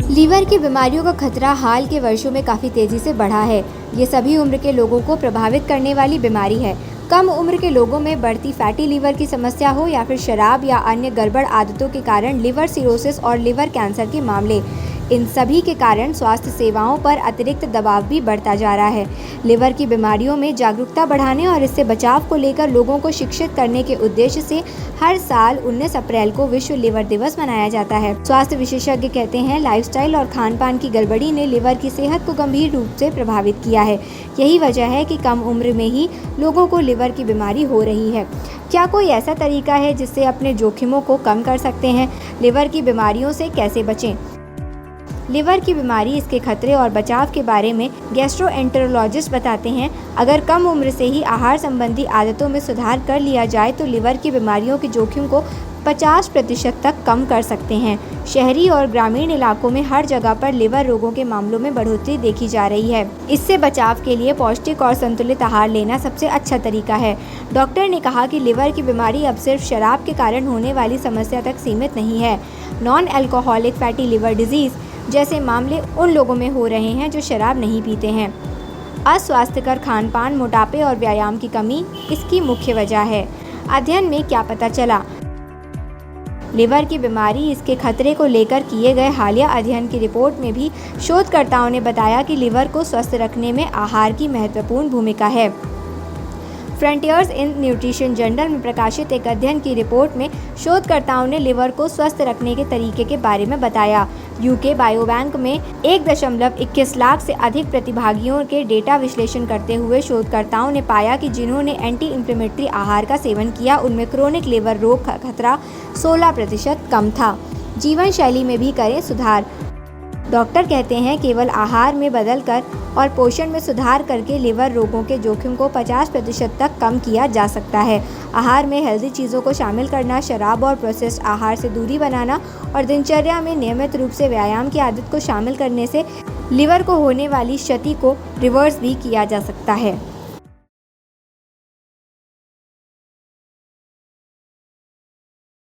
Liver की बीमारियों का खतरा हाल के वर्षों में काफ़ी तेज़ी से बढ़ा है। ये सभी उम्र के लोगों को प्रभावित करने वाली बीमारी है। कम उम्र के लोगों में बढ़ती फैटी लीवर की समस्या हो या फिर शराब या अन्य गड़बड़ आदतों के कारण लिवर सिरोसिस और लिवर कैंसर के मामले, इन सभी के कारण स्वास्थ्य सेवाओं पर अतिरिक्त दबाव भी बढ़ता जा रहा है। लिवर की बीमारियों में जागरूकता बढ़ाने और इससे बचाव को लेकर लोगों को शिक्षित करने के उद्देश्य से हर साल 19 अप्रैल को विश्व लिवर दिवस मनाया जाता है। स्वास्थ्य विशेषज्ञ कहते हैं, लाइफस्टाइल और खान-पान की गड़बड़ी ने लिवर की सेहत को गंभीर रूप से प्रभावित किया है। यही वजह है कि कम उम्र में ही लोगों को लिवर की बीमारी हो रही है। क्या कोई ऐसा तरीका है जिससे अपने जोखिमों को कम कर सकते हैं? लिवर की बीमारियों से कैसे बचें? लिवर की बीमारी, इसके खतरे और बचाव के बारे में गैस्ट्रोएंटेरोलॉजिस्ट बताते हैं, अगर कम उम्र से ही आहार संबंधी आदतों में सुधार कर लिया जाए तो लिवर की बीमारियों के जोखिम को 50% तक कम कर सकते हैं। शहरी और ग्रामीण इलाकों में हर जगह पर लिवर रोगों के मामलों में बढ़ोतरी देखी जा रही है। इससे बचाव के लिए पौष्टिक और संतुलित आहार लेना सबसे अच्छा तरीका है। डॉक्टर ने कहा कि लिवर की बीमारी अब सिर्फ शराब के कारण होने वाली समस्या तक सीमित नहीं है। Non alcoholic fatty liver disease जैसे मामले उन लोगों में हो रहे हैं जो शराब नहीं पीते हैं। अस्वास्थ्यकर खान-पान, मोटापे और व्यायाम की कमी इसकी मुख्य वजह है। अध्ययन में क्या पता चला? लिवर की बीमारी, इसके खतरे को लेकर किए गए हालिया अध्ययन की रिपोर्ट में भी शोधकर्ताओं ने बताया कि लिवर को स्वस्थ रखने में आहार की महत्वपूर्ण भूमिका है। फ्रंटियर्स इन न्यूट्रिशन जर्नल में प्रकाशित एक अध्ययन की रिपोर्ट में शोधकर्ताओं ने लिवर को स्वस्थ रखने के तरीके के बारे में बताया। यूके बायोबैंक में 1.21 लाख से अधिक प्रतिभागियों के डेटा विश्लेषण करते हुए शोधकर्ताओं ने पाया कि जिन्होंने एंटी इंफ्लेमेटरी आहार का सेवन किया, उनमें क्रोनिक लिवर रोग का खतरा 16% कम था। जीवन शैली में भी करें सुधार। डॉक्टर कहते हैं, केवल आहार में बदलकर और पोषण में सुधार करके लिवर रोगों के जोखिम को 50% तक कम किया जा सकता है। आहार में हेल्दी चीज़ों को शामिल करना, शराब और प्रोसेस्ड आहार से दूरी बनाना और दिनचर्या में नियमित रूप से व्यायाम की आदत को शामिल करने से लिवर को होने वाली क्षति को रिवर्स भी किया जा सकता है।